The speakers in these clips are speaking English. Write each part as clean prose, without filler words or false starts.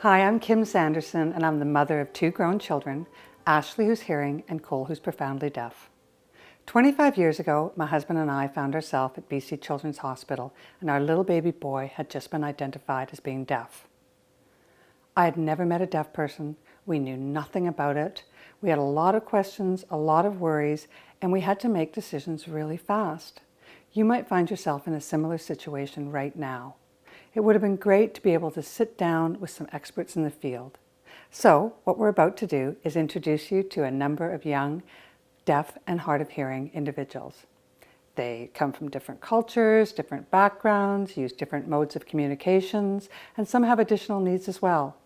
Hi, I'm Kim Sanderson, and I'm the mother of two grown children, Ashley, who's hearing, and Cole, who's profoundly deaf. 25 years ago, my husband and I found ourselves at BC Children's Hospital, and our little baby boy had just been identified as being deaf. I had never met a deaf person. We knew nothing about it. We had a lot of questions, a lot of worries, and we had to make decisions really fast. You might find yourself in a similar situation right now. It would have been great to be able to sit down with some experts in the field. So what we're about to do is introduce you to a number of young, deaf and hard of hearing individuals. They come from different cultures, different backgrounds, use different modes of communications, and some have additional needs as well.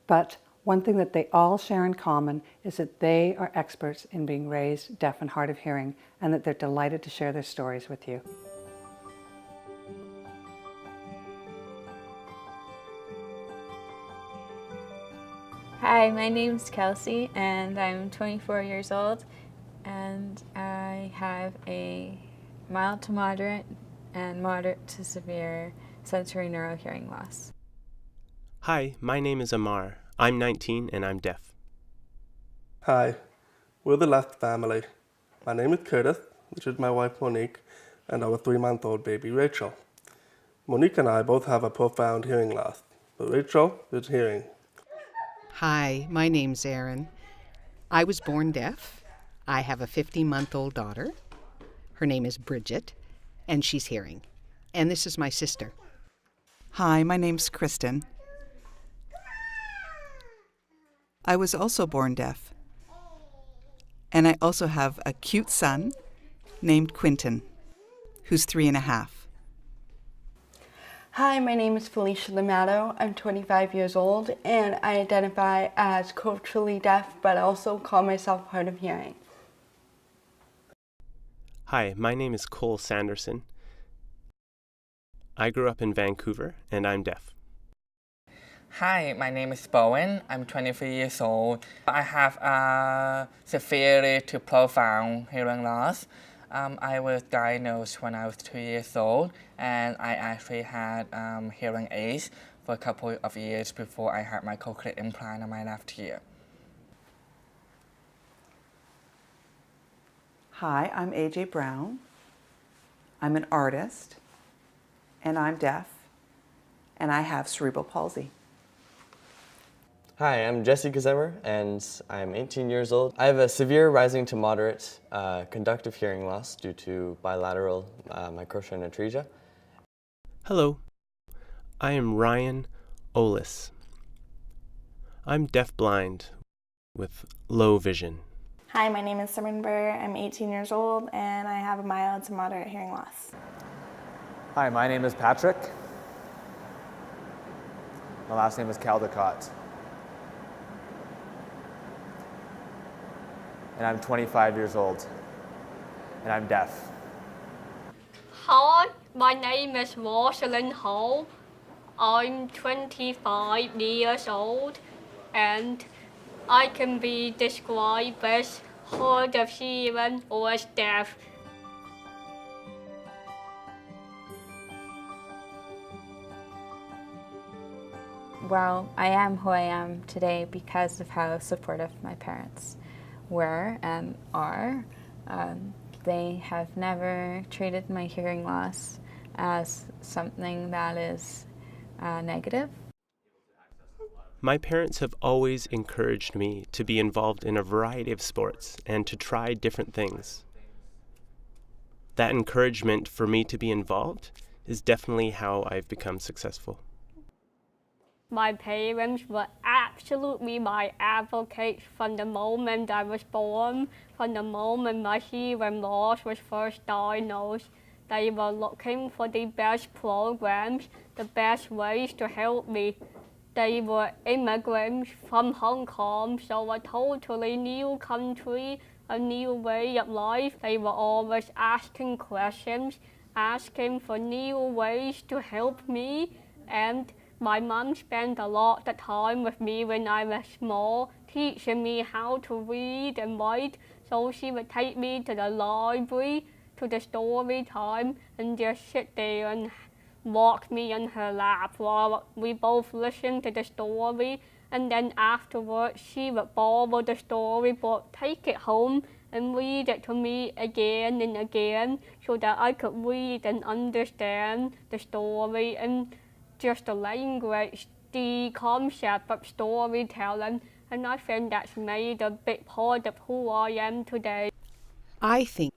But one thing that they all share in common is that they are experts in being raised deaf and hard of hearing, and that they're delighted to share their stories with you. Hi, my name's Kelsey and I'm 24 years old and I have a mild to moderate and moderate to severe sensory neurohearing loss. Hi, my name is Amar. I'm 19 and I'm deaf. Hi, we're the Left family. My name is Curtis, which is my wife Monique, and our 3-month-old baby Rachel. Monique and I both have a profound hearing loss, but Rachel is hearing. Hi, my name's Erin. I was born deaf. I have a 15-month-old daughter. Her name is Bridget, and she's hearing. And this is my sister. Hi, my name's Kristen. I was also born deaf. And I also have a cute son named Quentin, who's 3.5. Hi, my name is Felicia Lovato. I'm 25 years old and I identify as culturally deaf, but I also call myself hard of hearing. Hi, my name is Cole Sanderson. I grew up in Vancouver and I'm deaf. Hi, my name is Bowen. I'm 23 years old. I have a severe to profound hearing loss. I was diagnosed when I was 2 years old, and I actually had hearing aids for a couple of years before I had my cochlear implant on my left ear. Hi, I'm AJ Brown. I'm an artist, and I'm deaf, and I have cerebral palsy. Hi, I'm Jesse Kazemmer, and I'm 18 years old. I have a severe rising to moderate conductive hearing loss due to bilateral microtia atresia. Hello, I am Ryan Olis. I'm deaf-blind with low vision. Hi, my name is Simran Burr. I'm 18 years old, and I have a mild to moderate hearing loss. Hi, my name is Patrick. My last name is Caldecott. And I'm 25 years old, and I'm deaf. Hi, my name is Rosalind Hall. I'm 25 years old, and I can be described as hard of hearing or as deaf. Well, I am who I am today because of how supportive my parents were and are. They have never treated my hearing loss as something that is negative. My parents have always encouraged me to be involved in a variety of sports and to try different things. That encouragement for me to be involved is definitely how I've become successful. My parents were absolutely my advocates from the moment I was born, from the moment my hearing loss was first diagnosed. They were looking for the best programs, the best ways to help me. They were immigrants from Hong Kong, so a totally new country, a new way of life. They were always asking questions, asking for new ways to help me, and my mum spent a lot of time with me when I was small, teaching me how to read and write. So she would take me to the library, to the story time, and just sit there and rocked me in her lap while we both listened to the story. And then afterwards, she would borrow the storybook, take it home, and read it to me again and again so that I could read and understand the story and just the language, the concept of storytelling. And I think that's made a big part of who I am today. I think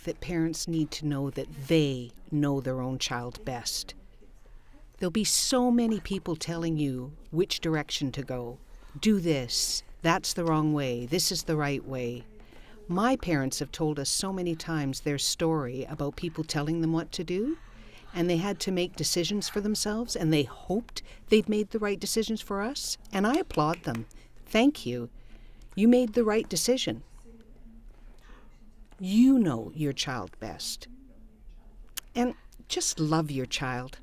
that parents need to know that they know their own child best. There'll be so many people telling you which direction to go. Do this, that's the wrong way, this is the right way. My parents have told us so many times their story about people telling them what to do, and they had to make decisions for themselves, and they hoped they'd made the right decisions for us, and I applaud them. Thank you. You made the right decision. You know your child best. And just love your child.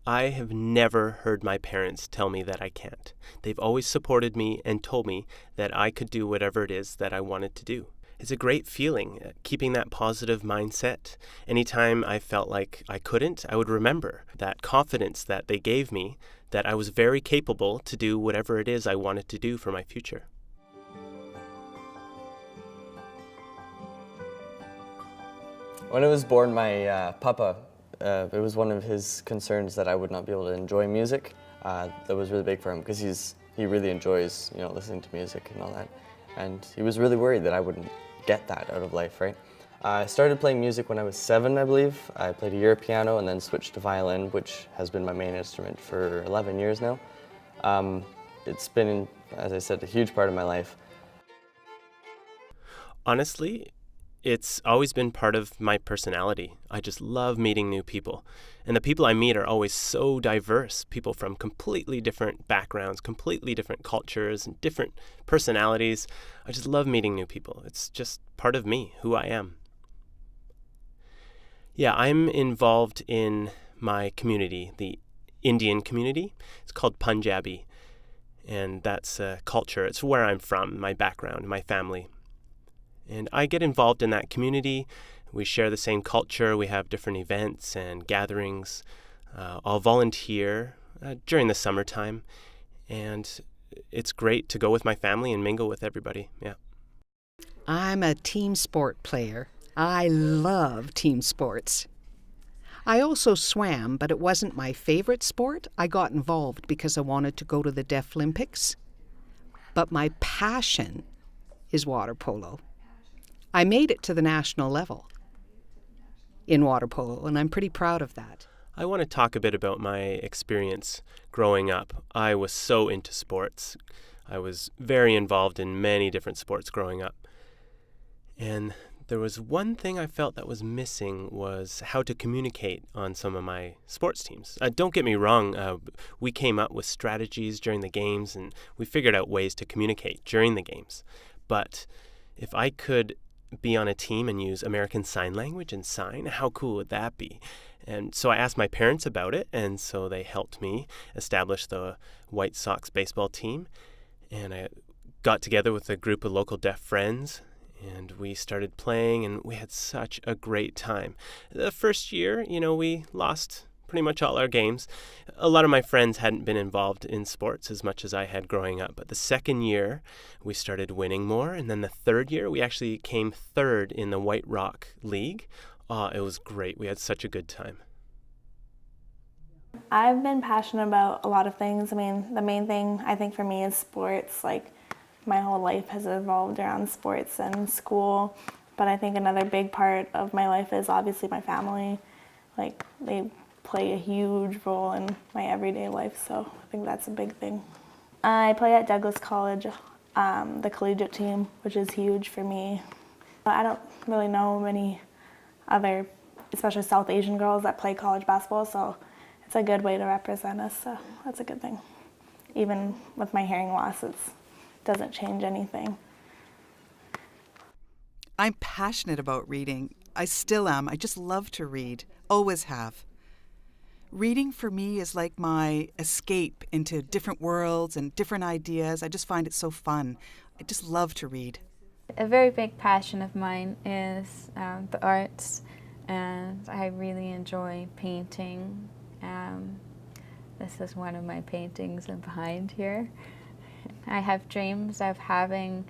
I have never heard my parents tell me that I can't. They've always supported me and told me that I could do whatever it is that I wanted to do. It's a great feeling, keeping that positive mindset. Anytime I felt like I couldn't, I would remember that confidence that they gave me, that I was very capable to do whatever it is I wanted to do for my future. When I was born, my papa, it was one of his concerns that I would not be able to enjoy music. That was really big for him because he really enjoys, listening to music and all that. And he was really worried that I wouldn't get that out of life, right? I started playing music when I was 7, I believe. I played a year of piano and then switched to violin, which has been my main instrument for 11 years now. It's been, as I said, a huge part of my life. Honestly, it's always been part of my personality. I just love meeting new people. And the people I meet are always so diverse. People from completely different backgrounds, completely different cultures, and different personalities. I just love meeting new people. It's just part of me, who I am. Yeah, I'm involved in my community, the Indian community. It's called Punjabi. And that's a culture. It's where I'm from, my background, my family. And I get involved in that community. We share the same culture. We have different events and gatherings. I'll volunteer during the summertime. And it's great to go with my family and mingle with everybody. Yeah. I'm a team sport player. I love team sports. I also swam, but it wasn't my favorite sport. I got involved because I wanted to go to the Deaf Olympics. But my passion is water polo. I made it to the national level in water polo, and I'm pretty proud of that. I want to talk a bit about my experience growing up. I was so into sports. I was very involved in many different sports growing up. And there was one thing I felt that was missing was how to communicate on some of my sports teams. Don't get me wrong, we came up with strategies during the games, and we figured out ways to communicate during the games. But if I could be on a team and use American Sign Language and sign, how cool would that be? And so I asked my parents about it, and so they helped me establish the White Sox baseball team. And I got together with a group of local deaf friends, and we started playing, and we had such a great time. The first year, we lost pretty much all our games. A lot of my friends hadn't been involved in sports as much as I had growing up. But the second year, we started winning more. And then the third year, we actually came third in the White Rock League. It was great. We had such a good time. I've been passionate about a lot of things. The main thing I think for me is sports. My whole life has evolved around sports and school. But I think another big part of my life is obviously my family. They play a huge role in my everyday life, so I think that's a big thing. I play at Douglas College, the collegiate team, which is huge for me. I don't really know many other, especially South Asian girls that play college basketball, so it's a good way to represent us, so that's a good thing. Even with my hearing loss, it doesn't change anything. I'm passionate about reading. I still am. I just love to read, always have. Reading for me is like my escape into different worlds and different ideas. I just find it so fun. I just love to read. A very big passion of mine is the arts. and I really enjoy painting. This is one of my paintings behind here. I have dreams of having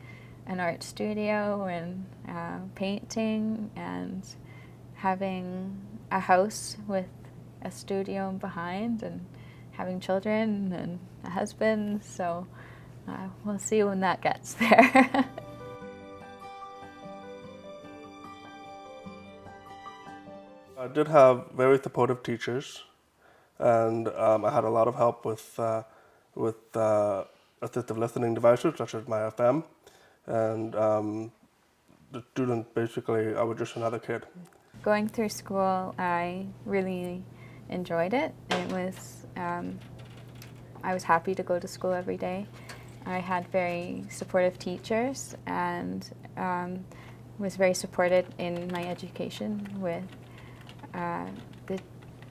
an art studio and painting and having a house with a studio behind and having children and a husband, so we'll see when that gets there. I did have very supportive teachers, and I had a lot of help with assistive listening devices such as my FM, and the student basically, I was just another kid. Going through school, I really enjoyed it. It was, I was happy to go to school every day. I had very supportive teachers and was very supported in my education with the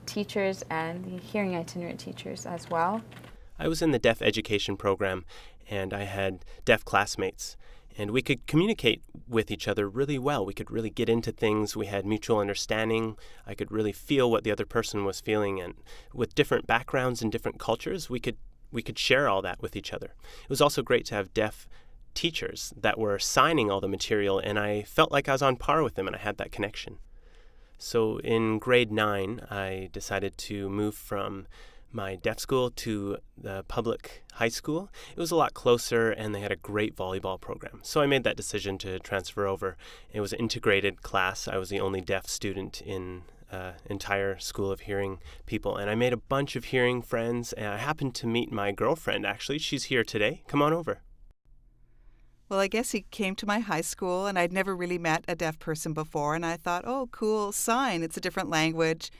teachers and the hearing itinerant teachers as well. I was in the deaf education program, and I had deaf classmates, and we could communicate with each other really well. We could really get into things. We had mutual understanding. I could really feel what the other person was feeling, and with different backgrounds and different cultures, we could share all that with each other. It was also great to have deaf teachers that were signing all the material, and I felt like I was on par with them, and I had that connection. So in grade 9, I decided to move from my deaf school to the public high school. It was a lot closer, and they had a great volleyball program. So I made that decision to transfer over. It was an integrated class. I was the only deaf student in entire school of hearing people, and I made a bunch of hearing friends, and I happened to meet my girlfriend, actually. She's here today. Come on over. Well, I guess he came to my high school, and I'd never really met a deaf person before, and I thought, oh, cool, sign, it's a different language.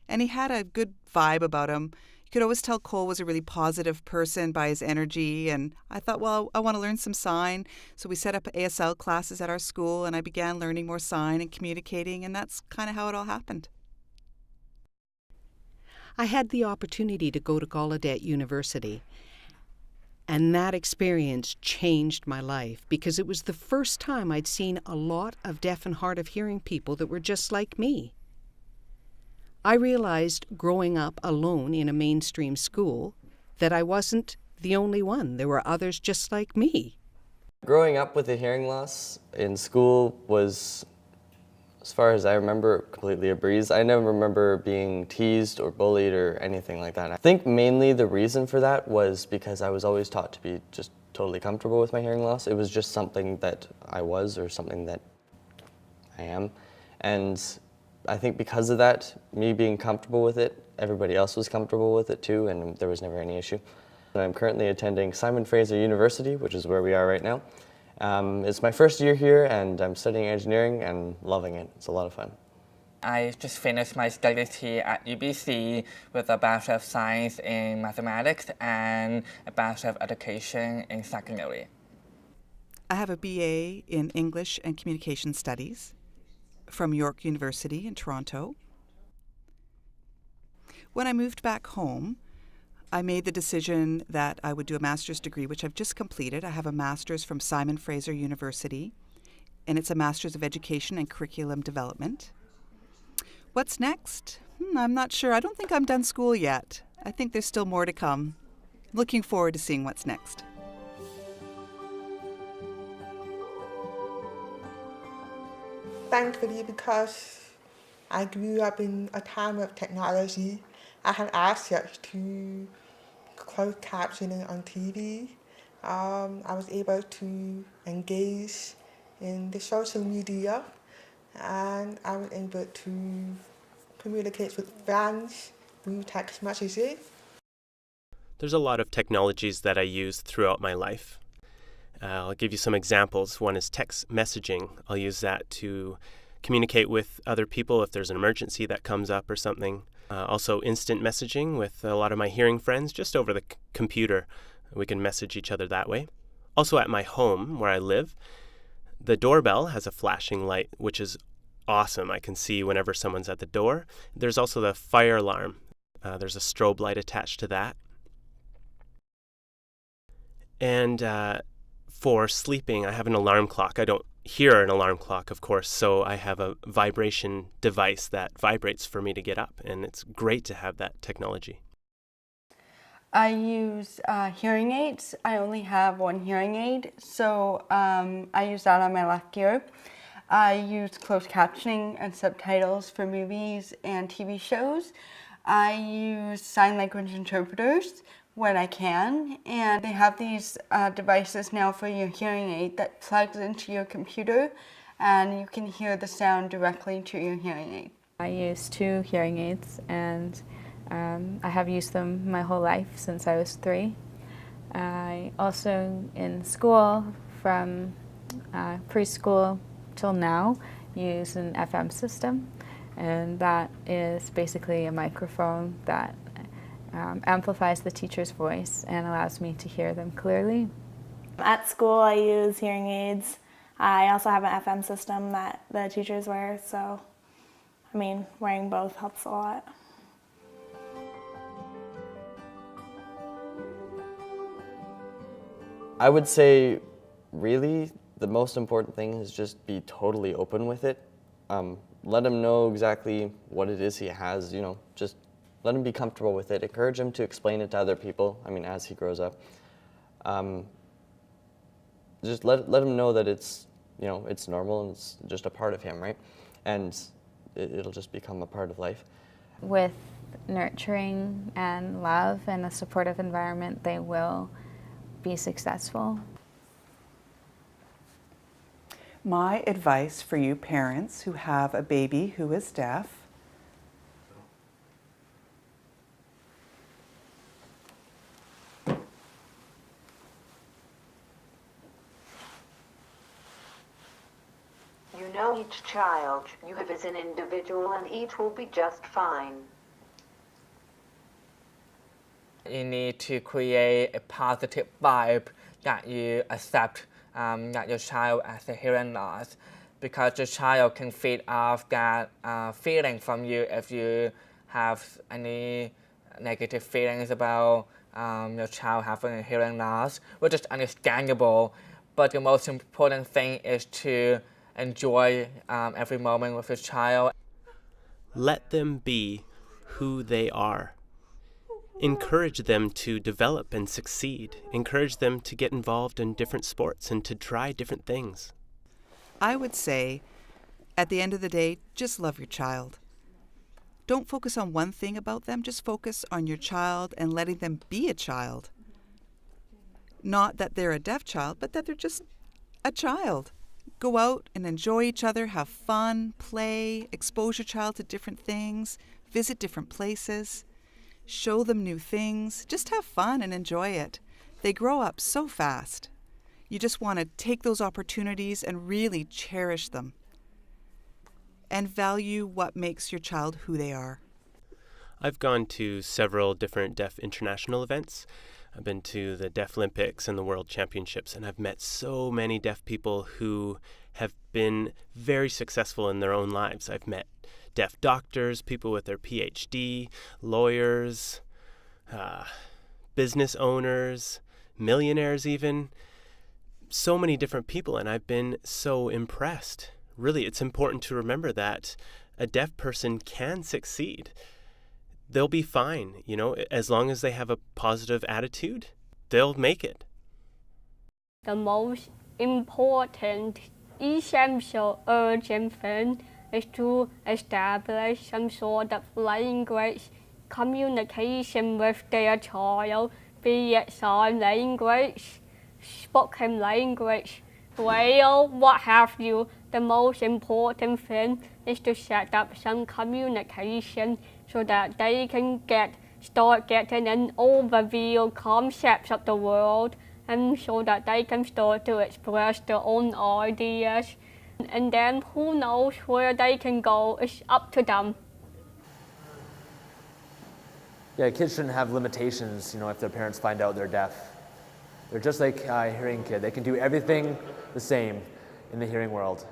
And he had a good vibe about him. You could always tell Cole was a really positive person by his energy, and I thought, well, I want to learn some sign. So we set up ASL classes at our school, and I began learning more sign and communicating, and that's kind of how it all happened. I had the opportunity to go to Gallaudet University, and that experience changed my life because it was the first time I'd seen a lot of deaf and hard of hearing people that were just like me. I realized growing up alone in a mainstream school that I wasn't the only one. There were others just like me. Growing up with a hearing loss in school was, as far as I remember, completely a breeze. I never remember being teased or bullied or anything like that. I think mainly the reason for that was because I was always taught to be just totally comfortable with my hearing loss. It was just something that I was, or something that I am. And I think because of that, me being comfortable with it, everybody else was comfortable with it too, and there was never any issue. I'm currently attending Simon Fraser University, which is where we are right now. It's my first year here, and I'm studying engineering and loving it. It's a lot of fun. I just finished my studies here at UBC with a Bachelor of Science in Mathematics and a Bachelor of Education in Secondary. I have a BA in English and Communication Studies from York University in Toronto. When I moved back home, I made the decision that I would do a master's degree, which I've just completed. I have a master's from Simon Fraser University, and it's a Master's of Education and Curriculum Development. What's next? I'm not sure. I don't think I'm done school yet. I think there's still more to come. Looking forward to seeing what's next. Thankfully, because I grew up in a time of technology, I had access to closed captioning on TV. I was able to engage in the social media, and I was able to communicate with friends through text messages. There's a lot of technologies that I use throughout my life. I'll give you some examples. One is text messaging. I'll use that to communicate with other people if there's an emergency that comes up or something. Also instant messaging with a lot of my hearing friends just over the computer. We can message each other that way. Also at my home where I live, the doorbell has a flashing light, which is awesome. I can see whenever someone's at the door. There's also the fire alarm. There's a strobe light attached to that. And for sleeping, I have an alarm clock. I don't hear an alarm clock, of course, so I have a vibration device that vibrates for me to get up, and it's great to have that technology. I use hearing aids. I only have one hearing aid, so I use that on my left ear. I use closed captioning and subtitles for movies and TV shows. I use sign language interpreters when I can, and they have these devices now for your hearing aid that plugs into your computer, and you can hear the sound directly to your hearing aid. I use 2 hearing aids, and I have used them my whole life since I was 3. I also, in school, from preschool till now, use an FM system, and that is basically a microphone that amplifies the teacher's voice and allows me to hear them clearly. At school, I use hearing aids. I also have an FM system that the teachers wear, so I mean, wearing both helps a lot. I would say, really, the most important thing is just be totally open with it. Let him know exactly what it is he has, you know, just let him be comfortable with it. Encourage him to explain it to other people, I mean, as he grows up. Just let him know that it's, you know, it's normal and it's just a part of him, right? And it'll just become a part of life. With nurturing and love and a supportive environment, they will be successful. My advice for you parents who have a baby who is deaf: you know each child you have as an individual, and each will be just fine. You need to create a positive vibe that you accept that your child has a hearing loss, because your child can feed off that feeling from you if you have any negative feelings about your child having a hearing loss, which is understandable. But the most important thing is to enjoy every moment with your child. Let them be who they are. Encourage them to develop and succeed. Encourage them to get involved in different sports and to try different things. I would say, at the end of the day, just love your child. Don't focus on one thing about them, just focus on your child and letting them be a child. Not that they're a deaf child, but that they're just a child. Go out and enjoy each other, have fun, play, expose your child to different things, visit different places. Show them new things. Just have fun and enjoy it. They grow up so fast. You just want to take those opportunities and really cherish them. And value what makes your child who they are. I've gone to several different deaf international events. I've been to the Deaf Olympics and the World Championships, and I've met so many deaf people who have been very successful in their own lives. I've met deaf doctors, people with their PhD, lawyers, business owners, millionaires even. So many different people, and I've been so impressed. Really, it's important to remember that a deaf person can succeed. They'll be fine, you know, as long as they have a positive attitude, they'll make it. The most important, essential, urgent thing is to establish some sort of language communication with their child, be it sign language, spoken language, braille, what have you. The most important thing is to set up some communication so that they can start getting an overview concepts of the world, and so that they can start to express their own ideas. And then who knows where they can go, it's up to them. Yeah, kids shouldn't have limitations, you know, if their parents find out they're deaf. They're just like a hearing kid. They can do everything the same in the hearing world.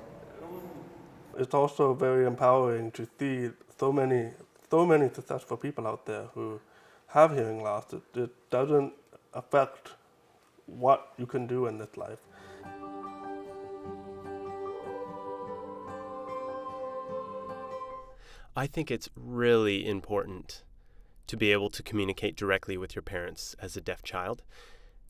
It's also very empowering to see so many successful people out there who have hearing loss. It doesn't affect what you can do in this life. I think it's really important to be able to communicate directly with your parents as a deaf child.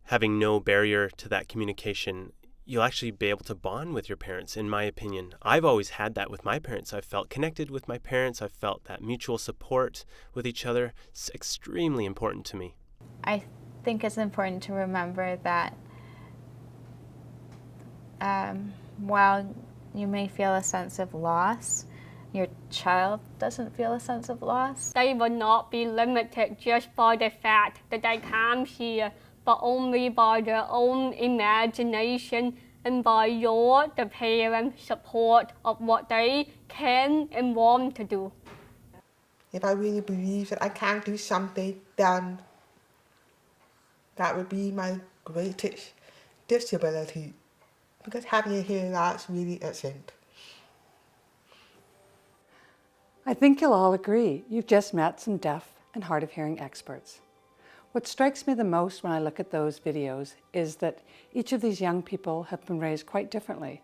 Having no barrier to that communication, you'll actually be able to bond with your parents, in my opinion. I've always had that with my parents. I've felt connected with my parents. I've felt that mutual support with each other. It's extremely important to me. I think it's important to remember that while you may feel a sense of loss, your child doesn't feel a sense of loss. They will not be limited just by the fact that they can't hear, but only by their own imagination and by the parents' support of what they can and want to do. If I really believe that I can do something, then that would be my greatest disability. Because having a hearing loss really isn't. I think you'll all agree you've just met some deaf and hard of hearing experts. What strikes me the most when I look at those videos is that each of these young people have been raised quite differently.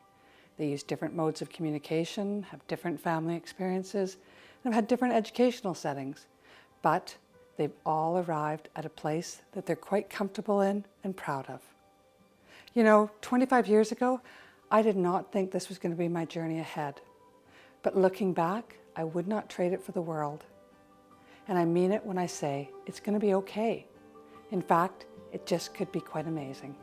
They use different modes of communication, have different family experiences, and have had different educational settings. But they've all arrived at a place that they're quite comfortable in and proud of. You know, 25 years ago, I did not think this was going to be my journey ahead. But looking back, I would not trade it for the world. And I mean it when I say it's going to be okay. In fact, it just could be quite amazing.